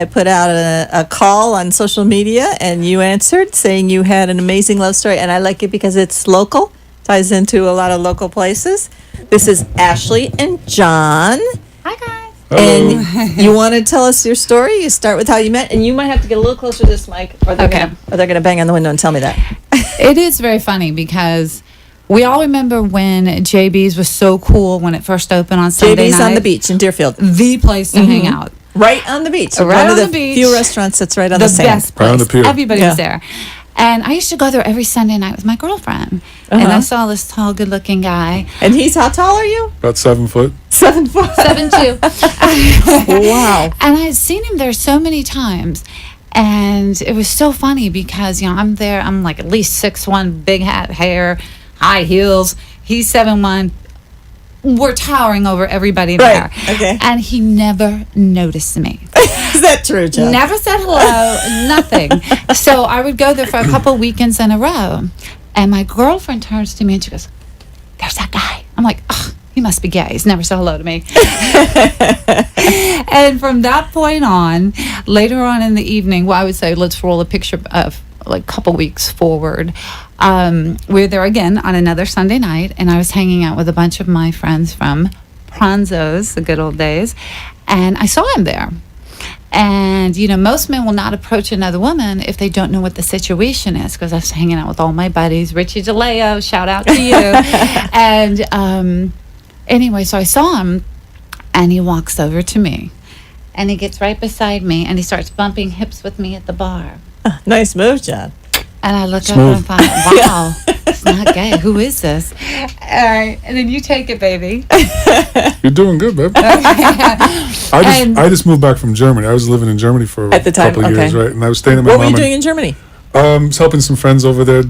I put out a call on social media, and you answered saying you had an amazing love story, and I like it because it's local, ties into a lot of local places. This is Ashley and John. Hi, guys. And you want to tell us your story? You start with how you met, and you might have to get a little closer to this mic, or they're going to bang on the window and tell me that. It is very funny because we all remember when JB's was so cool when it first opened on Sunday JB's night. on the beach in Deerfield. The place to hang out. Right on the beach. Right One on of the beach. few restaurants that's right on the sand. Best place. Right on the pier. Everybody was there. And I used to go there every Sunday night with my girlfriend. And I saw this tall, good-looking guy. And he's, how tall are you? About 7 foot. 7 foot. 7'2". Wow. And I had seen him there so many times. And it was so funny because, I'm there. I'm like at least 6'1", big hat, hair, high heels. He's 7'1". We're towering over everybody there. Right. Okay. And he never noticed me. Is that true, John? Never said hello, nothing. So I would go there for a couple weekends in a row. And my girlfriend turns to me and she goes, "There's that guy." I'm like, "Oh, he must be gay. He's never said hello to me." And from that point on, later on in the evening, I would say, let's roll a picture of like a couple weeks forward. We were there again on another Sunday night, and I was hanging out with a bunch of my friends from Pranzo's, the good old days, and I saw him there. And, most men will not approach another woman if they don't know what the situation is, because I was hanging out with all my buddies. Richie DeLeo, shout out to you. And anyway, so I saw him, and he walks over to me, and he gets right beside me, and he starts bumping hips with me at the bar. Nice move, John. And I looked up and thought, wow, it's not gay. Who is this? All right. And then you take it, baby. You're doing good, babe. I just moved back from Germany. I was living in Germany for At the time, couple of years, right? And I was staying at my What mom. were you doing in Germany? I was helping some friends over there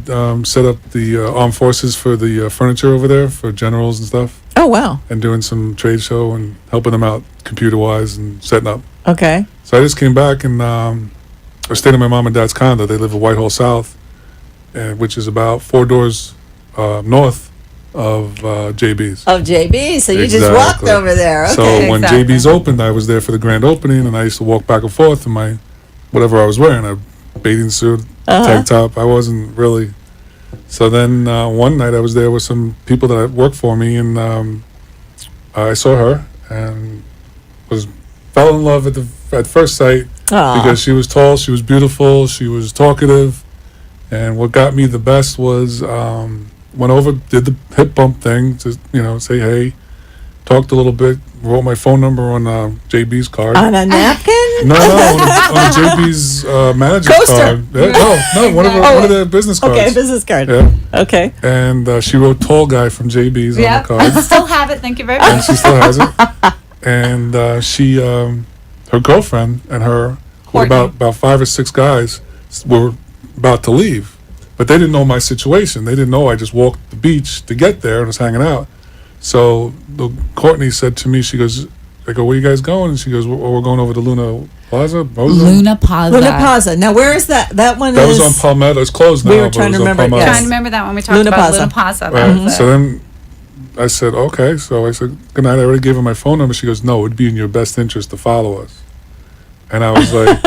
set up the armed forces for the furniture over there for generals and stuff. Oh, wow. And doing some trade show and helping them out computer-wise and setting up. Okay. So I just came back and I was staying at my mom and dad's condo. They live in Whitehall South, which is about 4 doors north of JB's. Oh, JB. So you just walked over there. Okay. So when JB's opened, I was there for the grand opening, and I used to walk back and forth in my whatever I was wearing, a bathing suit, tank top. I wasn't really. So then one night I was there with some people that worked for me, and I saw her and fell in love at first sight. Aww. Because she was tall, she was beautiful, she was talkative, and what got me the best was went over, did the hip bump thing to say hey, talked a little bit, wrote my phone number on JB's card. On a napkin? No, on JB's manager's Coaster. card. Yeah, no, one of their business cards. Okay, business card. Yeah. Okay. And she wrote "tall guy" from JB's on the card. I still have it. Thank you very much. And she still has it. And she, her girlfriend and her, with about 5 or 6 guys, were about to leave. But they didn't know my situation. They didn't know I just walked the beach to get there and was hanging out. So Courtney said to me, she goes, I go, "Where you guys going?" And she goes, we're going over to Luna Plaza. Luna Plaza. Luna Plaza. Now, where is that? That one That is... was on Palmetto. It's closed now. We were but trying it to was on remember, Palmetto. yes. Trying to remember that when we talked Luna about Plaza. Luna Plaza. Right. So then I said, okay. So I said, good night. I already gave her my phone number. She goes, "No, it would be in your best interest to follow us." And I was like,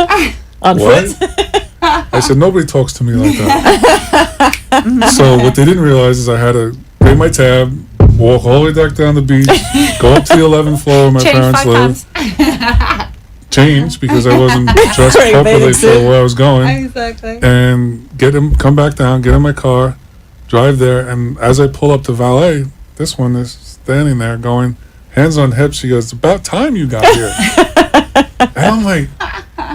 On what? foot? I said, nobody talks to me like that. So what they didn't realize is I had to pay my tab, walk all the way back down the beach, go up to the 11th floor where my Change parents 5 live, times. change because I wasn't dressed Right, appropriately bathing for suit. where I was going, Exactly. and come back down, get in my car, drive there, and as I pull up to valet, this one is standing there going, hands on hips. She goes, "It's about time you got here." And I'm like,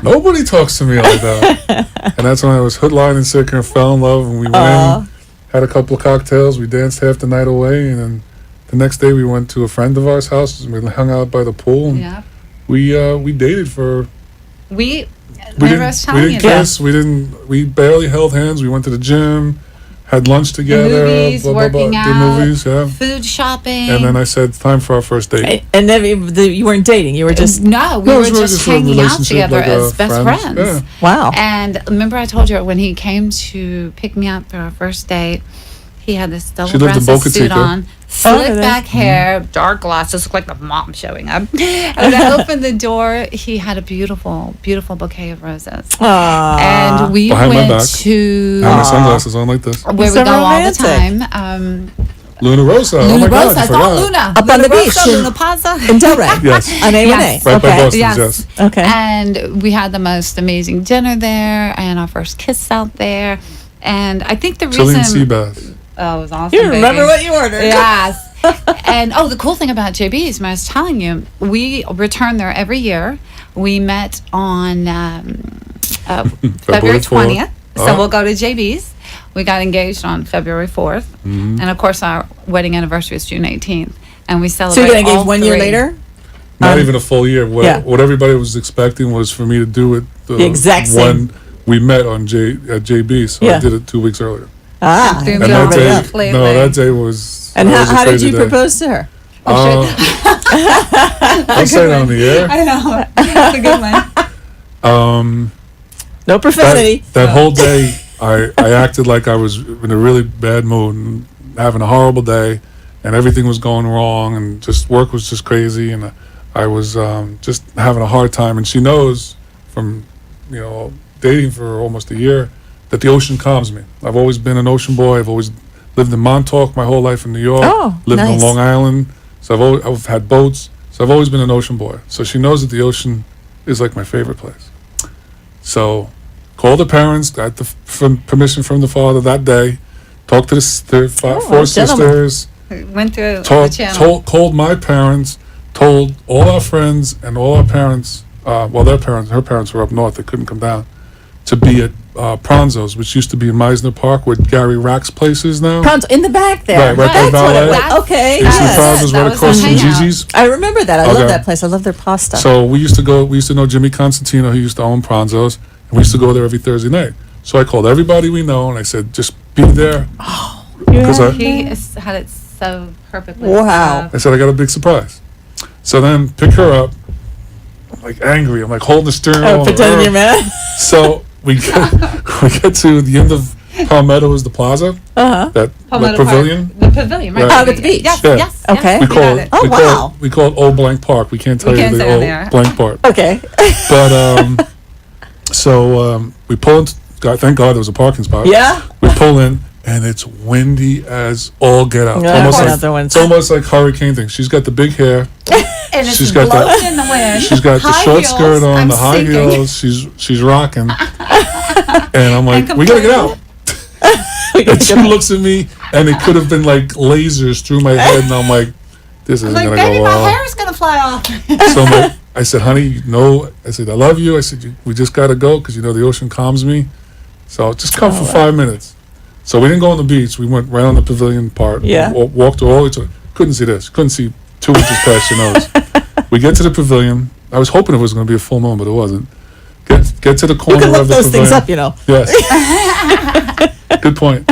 nobody talks to me like that. And that's when I was hook, line, and sinker and fell in love. And we went in, had a couple of cocktails. We danced half the night away. And then the next day we went to a friend of ours' house. And we hung out by the pool. And Yeah. we dated for... We We telling you didn't kiss. We barely held hands. We went to the gym, had lunch together. Movies, working did out, movies, yeah. food shopping. And then I said, it's time for our first date. And then you weren't dating. You were just... No, we No, it were was really just a hanging out relationship, together like, as best friends. Yeah. Wow. And remember I told you when he came to pick me up for our first date, he had this She lived in double-breasted Boca suit Chica. on, Slick nice. back hair, dark glasses, looked like the mom showing up. And when I opened the door, he had a beautiful, beautiful bouquet of roses. Aww. And we Behind my went back. to I have my sunglasses on like this. where It's we so go all the romantic. time. Luna Rosa. Oh Luna my God, Rosa, I I thought forgot. Luna. Up on the Luna beach Rosa, in- Luna Plaza. In Delray. Yes. On A1A. Yes. Right by Okay. Boston's, Yes. yes. Okay. And we had the most amazing dinner there and our first kiss out there. And I think the Chilean reason... sea bath. Oh, it was awesome. You remember baby. what you ordered. Yes. And the cool thing about JB's, when I was telling you, we return there every year. We met on February 20th. So Oh. we'll go to JB's. We got engaged on February 4th. And of course, our wedding anniversary is June 18th. And we So celebrate you got engaged all 1 year three. later? Not even a full year. What, yeah. what everybody was expecting was for me to do it The exact same. when we met on at JB. So Yeah. I did it 2 weeks earlier. Ah. threw And me that off day, completely. no, that day was. And that how, was a how did crazy you day. propose to her? I'll say it on the air. I know. That's a good one. No profanity. That whole day, I acted like I was in a really bad mood and having a horrible day, and everything was going wrong, and just work was just crazy, and I was just having a hard time. And she knows from dating for almost a year that the ocean calms me. I've always been an ocean boy. I've always lived in Montauk my whole life in New York. Oh, lived nice. on Long Island, so I've had boats. So I've always been an ocean boy. So she knows that the ocean is like my favorite place. So called the parents, got the permission from the father that day, talked to their four gentleman. sisters, Went through the channel. called my parents, told all our friends and all our parents, her parents were up north, they couldn't come down, to be at Pronzo's, which used to be in Meisner Park, where Gary Rack's place is now. Pronto, in the back there. Right by That's what it Valet. was. Okay. They used to be Yes. Pronzo's That right was across the from hangout. Gigi's. I remember that. I Okay. love that place. I love their pasta. So we used to know Jimmy Constantino, who used to own Pronzo's, and we used to go there every Thursday night. So I called everybody we know, and I said, just be there. Because He had it so perfectly. Wow. I said, I got a big surprise. So then pick her up. I'm like angry. I'm like holding the steering wheel. Pretending you're mad. So we get to the end of Palmetto is the plaza. That Palmetto pavilion. Park. The pavilion, right? Right. Out at the beach. Yes, Yeah. yes. Okay. Yes, We you call got it. it. Oh, wow. We call it Old Blank Park. We can't tell can't you say the on Old there. Blank Park. Okay. But so we pull in. Thank God there was a parking spot. Yeah. We pull in, and it's windy as all get out. Yeah, It's another one. it's almost like hurricane thing. She's got the big hair. And it's She's got blowing that- in the wind. She's got the High short heels. skirt on, I'm the high sinking. heels. She's rocking. And I'm like, we gotta get out. And she looks at me, and it could have been like lasers through my head, and I'm like, this isn't Like, gonna baby, go my well. hair's gonna fly off. So I'm like, I said, honey, I said, I love you. I said, we just gotta go because the ocean calms me. So just come for 5 minutes. So we didn't go on the beach. We went right on the pavilion part. Yeah. Walked all the way to. Couldn't see this. Couldn't see 2 inches past your nose. We get to the pavilion. I was hoping it was going to be a full moon, but it wasn't. Get to the You corner can look of the those pavilion. things up, you know. Yes. Good point.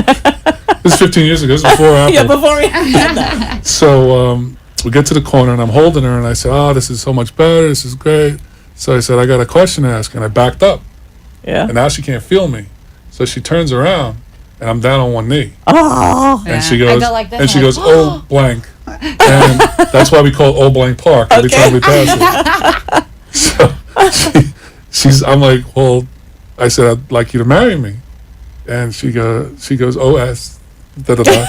This is 15 years ago. This is before or after. Yeah, before we had that. So we get to the corner, and I'm holding her, and I said, "Oh, this is so much better. This is great." So I said, "I got a question to ask," and I backed up, Yeah. and now she can't feel me. So she turns around, and I'm down on one knee, Oh. and she I goes, go like this, and she like, goes, "Oh, blank," and that's why we call it Old Blank Park every time we pass it. So I'm like, "Well," I said, "I'd like you to marry me," and she goes, "OS." Da, da, da.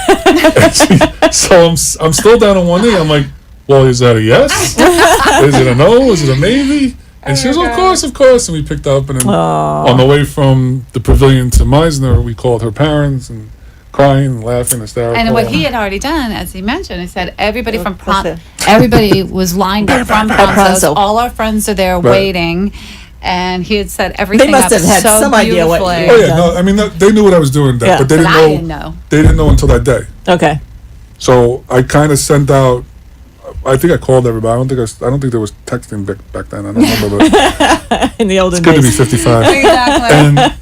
And so I'm still down on one knee. I'm like, well, is that a yes? Is it a no? Is it a maybe? And she goes, of course. And we picked up, and then on the way from the pavilion to Meisner, we called her parents and crying and laughing, hysterical. And what he had already done, as he mentioned, he said everybody from what's it? everybody was lined up from Pronzo's. Pronzo. All our friends are there Right. waiting, and he had set everything They must up have had so some idea what beautifully. you Oh yeah, no, I mean they knew what I was doing, Yeah. but they But didn't I know. didn't know. They didn't know until that day. Okay. So I kind of sent out. I think I called everybody. I don't think there was texting back then. I don't remember, but In the olden it's good to be days. 55. Exactly.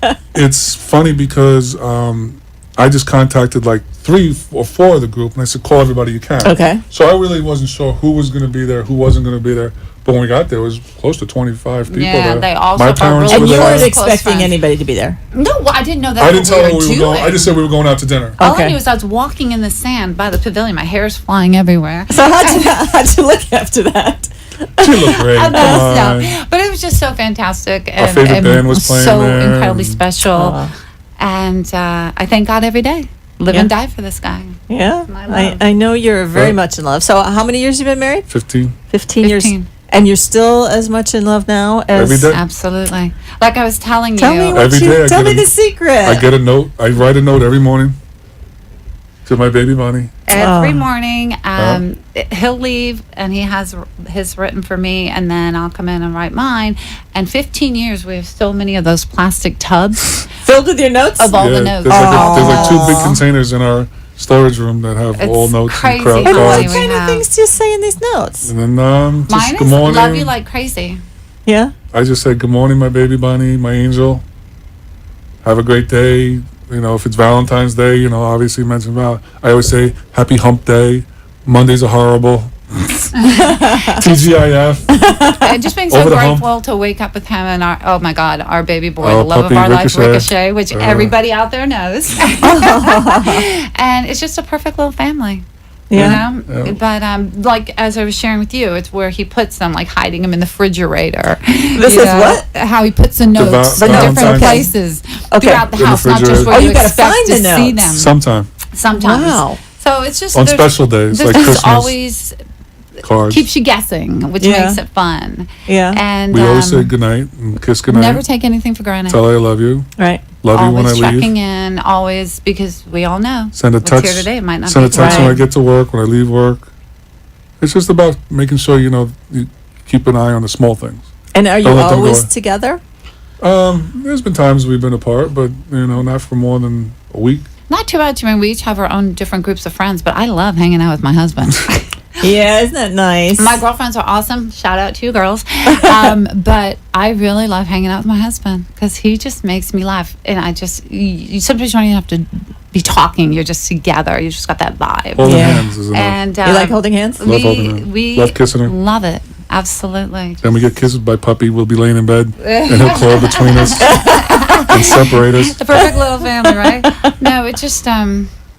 And it's funny because I just contacted like 3 or 4 of the group, and I said, call everybody you can. Okay. So I really wasn't sure who was going to be there, who wasn't going to be there. But when we got there, it was close to 25 people Yeah, there. they also My are parents really And were you there. weren't close expecting friends. anybody to be there. No, well, I didn't know that. I didn't tell we them were we were doing. going. I just said we were going out to dinner. All I Okay. knew was I was walking in the sand by the pavilion. My hair's flying everywhere. So how'd you look after that? She looked great. I Come know, on. no. But it was just so fantastic. And, favorite and band was playing so there, incredibly and- special. And I thank God every day. Live Yeah. and die for this guy. Yeah, My love. I know you're very Yeah. much in love. So how many years you been married? 15. 15 years. 15. And you're still as much in love now as... Every day. Absolutely. Like I was telling Tell you. me what Every day I tell get me a- the secret. I get a note. I write a note every morning to my baby bunny. Every Oh. morning, he'll leave and he has his written for me, and then I'll come in and write mine. And 15 years, we have so many of those plastic tubs Filled with your notes? of all the notes. There's like 2 big Aw. containers in our storage room that have It's all notes crazy and crowd how And what many cards. we kind of have. things do you say in these notes? And then just Mine good is morning. love you like crazy. Yeah? I just say good morning, my baby bunny, my angel. Have a great day. You know, if it's Valentine's Day, you know, obviously mention Val. I always say happy hump day. Mondays are horrible. TGIF. It just makes me Over the hump. grateful to wake up with him and our our baby boy, Oh, the love puppy of our life, Ricochet. Ricochet, which everybody out there knows. And it's just a perfect little family. Yeah. You know? Yeah. But like as I was sharing with you, it's where he puts them, like hiding them in the refrigerator. This You is know, what? How he puts the notes in different Valentine's- places Okay. throughout the In the house, not just refrigerator. where Oh, you you gotta expect find to the see notes. them. Sometime Sometimes. Wow. So it's just on there's- special days there's like just Christmas always cards. keeps you guessing, which Yeah. makes it fun. Yeah. And We always say good night and kiss good night. never take anything for granted. Tell her I love you. Right. Love you when I Always leave. checking in, always, because we all know Send a what's text. here today might not Send a be text Right. when I get to work, when I leave work. It's just about making sure you know you keep an eye on the small things. And are you Don't let them go always away. together? There's been times we've been apart, but you know, not for more than a week. Not too bad. I mean, we each have our own different groups of friends, but I love hanging out with my husband. Yeah, isn't that nice? My girlfriends are awesome. Shout out to you girls. But I really love hanging out with my husband because he just makes me laugh. And I just, you sometimes you don't even have to be talking. You're just together. You just got that vibe. Holding Yeah. hands is enough. And You like holding hands? Love holding her. we Love kissing her. love it. Absolutely. Then we get kissed by puppy. We'll be laying in bed, and he'll crawl between us and separate us. The perfect little family, right? No, it just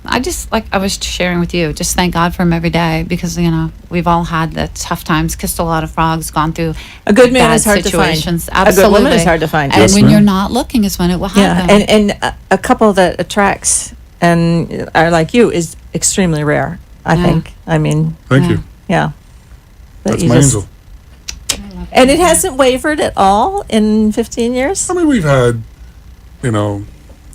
I just, like I was sharing with you, just thank God for him every day because, you know, we've all had the tough times, kissed a lot of frogs, gone through A good man bad is hard situations. to find. Absolutely. A good woman is hard to find. And Yes, when ma'am. you're not looking is when it will Yeah, happen. and a couple that attracts and are like you is extremely rare. I Yeah. think. I mean, Thank Yeah. you. yeah. That That's you my just- angel. And it hasn't wavered at all in 15 years. I mean, we've had, you know,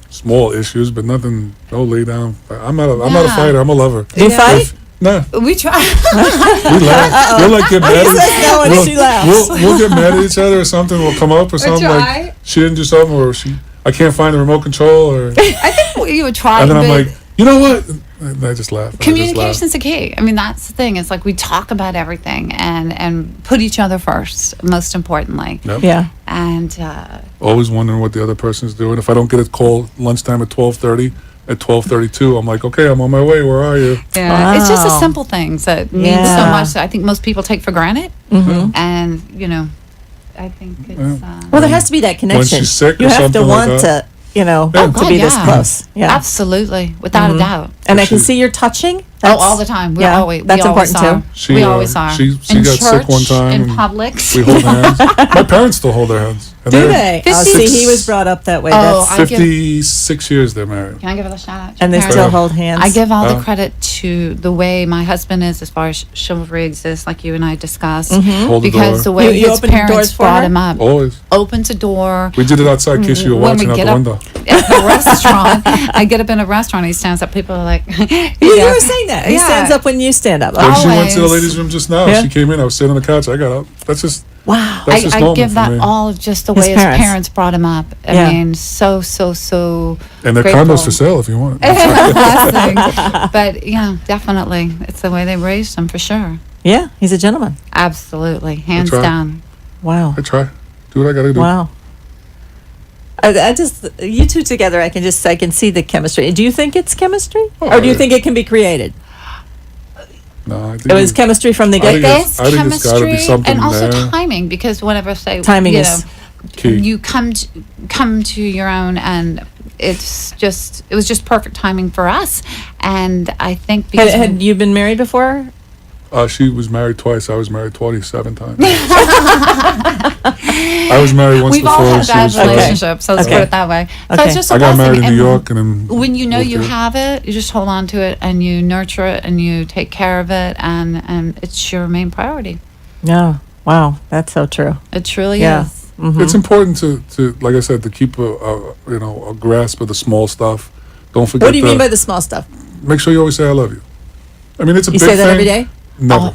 small issues, but nothing. No lay down. I'm not a Yeah. fighter. I'm a lover. Do you Yeah. fight? Nah, We try. we laugh. We'll like get mad. He says no and we'll, she laughs. We'll get mad at each other or something. We'll come up or something try. like she didn't do something or I can't find the remote control or I think you would try. and then I'm but like, you know what? And I just laugh. And I just laugh. communication's the key. I mean, that's the thing. It's like we talk about everything and put each other first, most importantly. Yep. Yeah. And Always wondering what the other person's doing. If I don't get a call lunchtime at 12:30, at 12:32, I'm like, okay, I'm on my way. Where are you? yeah, it's just the Wow. simple things that mean Yeah. so much that I think most people take for granted. Mm-hmm. And, you know, I think it's... Well, there has to be that connection. she's sick you or have to something like want that. to, you know, Oh, to God, be this yeah. close. Yeah. Absolutely, without a doubt. And I can She- see you're touching. Oh, all the time. yeah, We that's always important are. She, we always are. she in got church, sick one time in and public. We hold hands. My parents still hold their hands. And Do they're they? Oh, 50 see, he was brought up that way. Oh, That's, I give- 56 years they're married. Can I give it a shout out? to and they your still parents? hold hands. I give all the Oh. credit to the way my husband is as far as chivalry exists, like you and I discussed. Hold the Because the door. way You his opened doors parents for brought her? him up, Always. opens a door. We did it outside. Kiss you were When we watching out get the up- window. At the restaurant, I get up in a restaurant. He stands up. People are like, You were saying that. He Yeah. stands up when you stand up. When she went to the Always. ladies' room just now, Yeah. she came in. I was sitting on the couch. I got up. That's just Wow. that's just I normal give for that me. all of just the His way his parents. parents brought him up. I Yeah. mean, so And their grateful. condos for sale if you want. blessing. But yeah, definitely, it's the way they raised him for sure. Yeah, he's a gentleman. Absolutely, hands right. down. Wow. I try. Do what I gotta do. Wow. I just, you two together, I can see the chemistry. Do you think it's chemistry? Oh, or do you yeah. think it can be created? No, I think It was chemistry from the I think get-go? it's- I think it's gotta be Chemistry something and also there. timing, because whenever I say Timing you is know, key. you come to your own, and it was just perfect timing for us. And I think because Had you been married before? She was married twice. I was married 27 times. I was married once we've all before. had She bad was twice. relationships, so let's Okay. put it that way. So Okay. it's just a I got married blessing. in New And York, and then when you know moved you here. have it, you just hold on to it and you nurture it and you take care of it, and it's your main priority. No. Wow, that's so true. It truly Yeah. is. It's important to like I said, to keep a grasp of the small stuff. Don't forget. What do you mean by the small stuff? Make sure you always say I love you. I mean, it's a You big say that thing. every day? Never.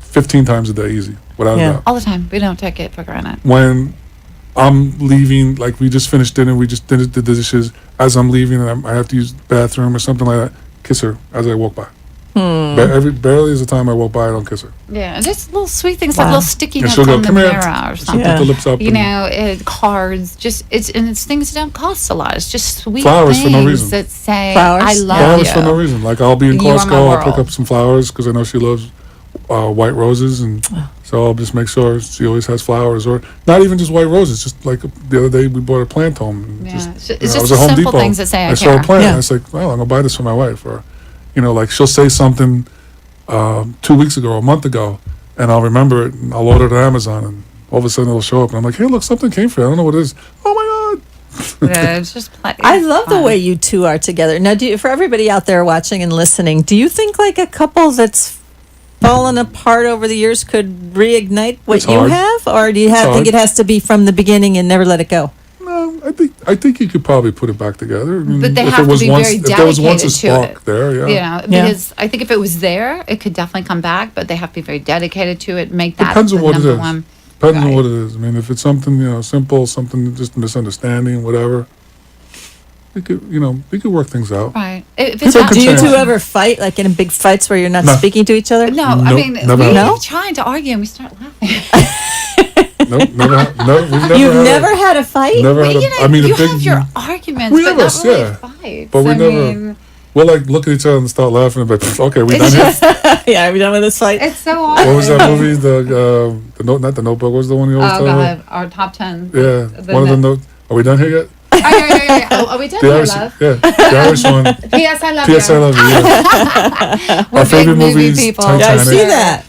15 times a day, easy, without Yeah. a doubt. All the time. We don't take it for granted. When I'm leaving, like we just finished dinner, we just did the dishes. As I'm leaving, and I have to use the bathroom or something like that, kiss her as I walk by. Barely is the time I walk by, I don't kiss her. Yeah, and just little sweet things Wow. like little sticky And notes she'll go, on the "Come here." mirror or She'll something. Yeah. put the lips up. You and know, cards. It's things that don't cost a lot. It's just sweet Flowers things for no reason. that say, Flowers? "I love flowers you." for no reason. Like I'll be in You are my Costco, I'll pick world. up some flowers because I know she loves white roses, and so I'll just make sure she always has flowers, or not even just white roses. Just like the other day, we bought a plant home. And Yeah. just, It's you know, just I was the at Home simple Depot. things that say, "I I saw a care." plant. Yeah. And I was like, well, I'm gonna buy this for my wife, or like she'll say something 2 weeks ago or a month ago, and I'll remember it, and I'll order it on Amazon, and all of a sudden it'll show up, and I'm like, hey, look, something came for you. I don't know what it is. Oh my god. Yeah, it's just. I love the way you two are together. Now, for everybody out there watching and listening, do you think like a couple that's fallen apart over the years could reignite what It's you hard. have, or do you It's think hard. it has to be from the beginning and never let it go? No, I think you could probably put it back together. I mean, But they if have it was to be once, very if there was once a dedicated to spark it. there, yeah. You know, because I think if it was there, it could definitely come back. But they have to be very dedicated to it. Make that Depends the on what it number is. one. Depends on Right. what it is. I mean, if it's something simple, something just misunderstanding, whatever, we could work things out. Right. If People it's not, could Do you change. two ever fight, like in big fights where you're not No. speaking to each other? no, I Nope, mean never we happened. No? trying to argue and we start laughing. Nope, we've never. You've had never had a fight? Never But, had you know, I mean, you a big. have your arguments, We but have not us, really yeah. fights. But we I never- mean, We'll like look at each other and start laughing. But okay, we done here. Yeah, are we done with this fight? it's so hard. What was that movie? Not the Notebook. What was the one you always Oh talk about? God, our top 10. Yeah, The one of the no- notes. Are we done here yet? Oh, yeah. Oh, are we done The here, Irish, love? yeah, the Irish one. P.S. I love P.S. you. I love you. Yeah. We're Our big favorite movie movies, people. Yeah, I Titanic. see that.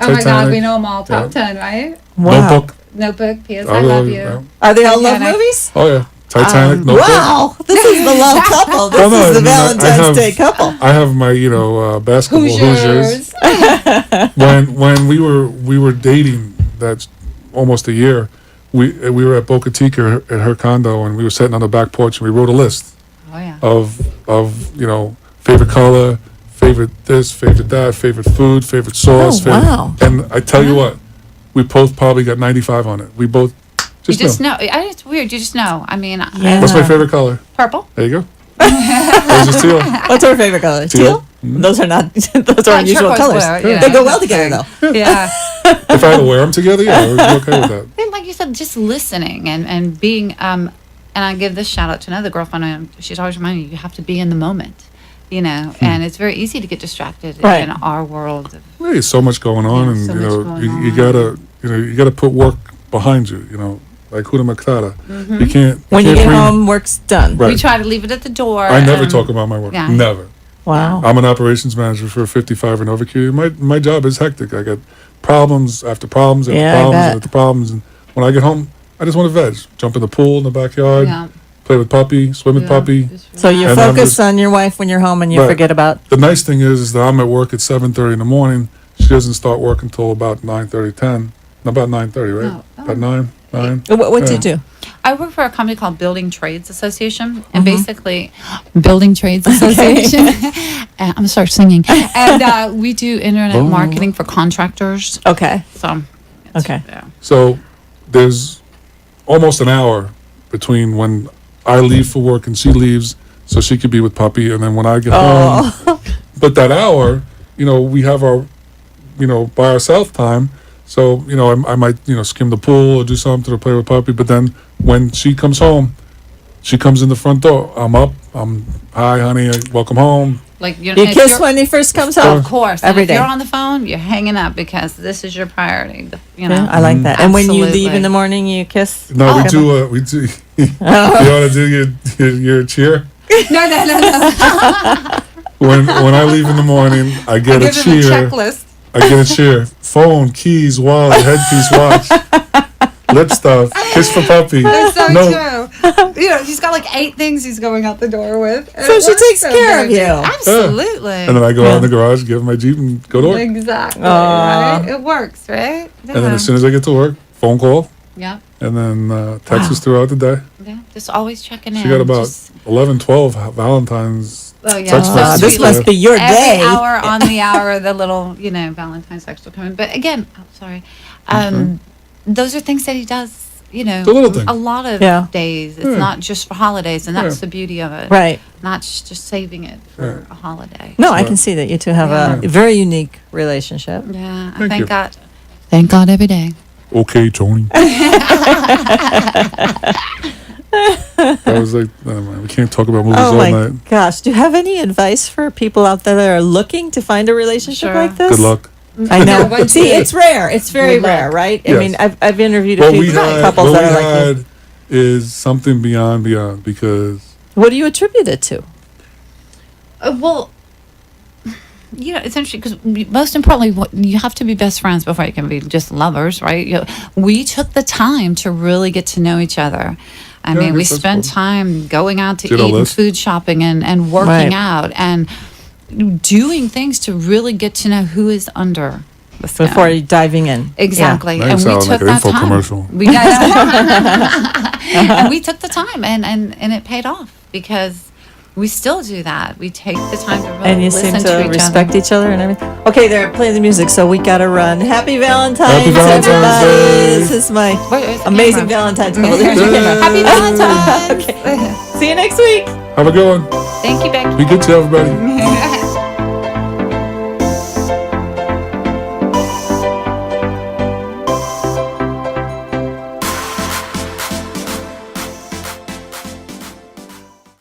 Oh my God, Titanic. we know them all. Top Yeah. 10, right? Wow. Notebook. Notebook. P.S. I love you. Are they all love Titanic. movies? Oh yeah, Titanic. Notebook. Wow, this is the love couple. This Oh, no, is the I mean, I Valentine's have- Day couple. I have my basketball Hoosiers. When we were dating, that's almost a year. We were at Boca Raton at her condo, and we were sitting on the back porch, and we wrote a list Oh yeah. of favorite color, favorite this, favorite that, favorite food, favorite sauce. Oh, wow. And I tell you what, we both probably got 95 on it. We both You just, just know. know. It's weird. You just know. I mean, Yeah. What's my favorite color? purple. There you go. Those are teal. What's our favorite color? Teal. Teal? Those are not. Those are unusual turquoise colors. blue, you They know. go well together, though. Yeah. If I had to wear them together, yeah, we'd be okay with that. And like you said, just listening and being. And I give this shout out to another girlfriend. She's always reminding me, you have to be in the moment. You know, and it's very easy to get distracted Right. in our world. There's so much going on, Yeah, and so you much know, going you on. gotta put work behind you. You know, like Huda Matata. You can't. When you can't get bring- home, work's done. Right. We try to leave it at the door. I never and- talk about my work. yeah. Never. Wow. I'm an operations manager for a 55 and over community. My job is hectic. I got problems after problems after Yeah, I problems bet. after problems, and when I get home, I just want to veg, jump in the pool in the backyard, Yeah. play with puppy, swim with Yeah. puppy. Just So you And I'm focus just- on your wife when you're home, and you Right. forget about. The nice thing is that I'm at work at 7:30 in the morning. She doesn't start work until about 9:30, 10. About 9:30, right? No. Oh. About 9. What do you Yeah. do? I work for a company called Building Trades Association, Mm-hmm. and basically, Building Trades Association. I'm gonna start singing, and we do internet marketing for contractors. Okay. So, it's- Okay. yeah. So there's almost an hour between when I leave for work and she leaves, so she could be with puppy, and then when I get home. But that hour, we have our, by ourselves time. So, I might, skim the pool or do something or play with puppy. But then when she comes home, she comes in the front door. I'm up. Hi, honey. Welcome home. Like You if kiss you're- when he first comes home. Of course. And Every if day. you're on the phone, you're hanging up because this is your priority. You know. Yeah, I like that. And when you leave Absolutely. in the morning, you kiss. No, Oh. we do. You want to do your cheer? No. When I leave in the morning, I get a Give him a cheer. checklist. I get a cheer. Phone, keys, wallet, headpiece, watch, lip stuff, kiss for puppy. That's so No. true. You know, he's got like 8 things he's going out the door with. and So it she works takes so care of good. you. Absolutely. And then I go out in the garage, give him my Jeep, and go to work. Exactly. Aw. Right? It works, right? And then as soon as I get to work, phone call, Yeah. and then text us throughout the day. Yeah. Just always checking in. She got about Just- 11, 12 Valentine's. Oh, yeah. text So messages. this sweet. must be your Every day. hour on the hour, the little, Valentine's text will come in. But again, sorry. Those are things that he does, The little things. a lot of Yeah. days. It's not just for holidays, and that's the beauty of it. Right. Not just saving it for a holiday. No, I can see that you two have a very unic relationship. Yeah, I Thank thank you. God. Thank God every day. Okay, Tony. I was like, never mind. We can't talk about movies Oh all my night. gosh. Do you have any advice for people out there that are looking to find a relationship Sure. like this? Good luck. I know. One, See, two. it's rare. It's very Good luck. rare, right? I Yes. mean, I've interviewed a What few we had, couples what that we are like this. had is something beyond because What do you attribute it to? Well, it's interesting because most importantly, you have to be best friends before you can be just lovers, right? We took the time to really get to know each other. I Yeah, I mean, we guess that's spent cool. time going out to Did a eat and list. food shopping and working Right. out and doing things to really get to know who is under the skin. Before you diving in. Exactly. Now you And we sound took like an that info time. commercial. We and we took the time and it paid off because we still do that. We take the time to really And you seem listen to each respect other. each other and everything. Okay, they're playing the music, so we gotta run. Happy Valentine's, Happy Valentine's everybody. Day. This is my Where's the amazing camera? Valentine's couple. There's your camera. Happy Valentine's. See you next week. Have a good one. Thank you, Becky. Be good to everybody.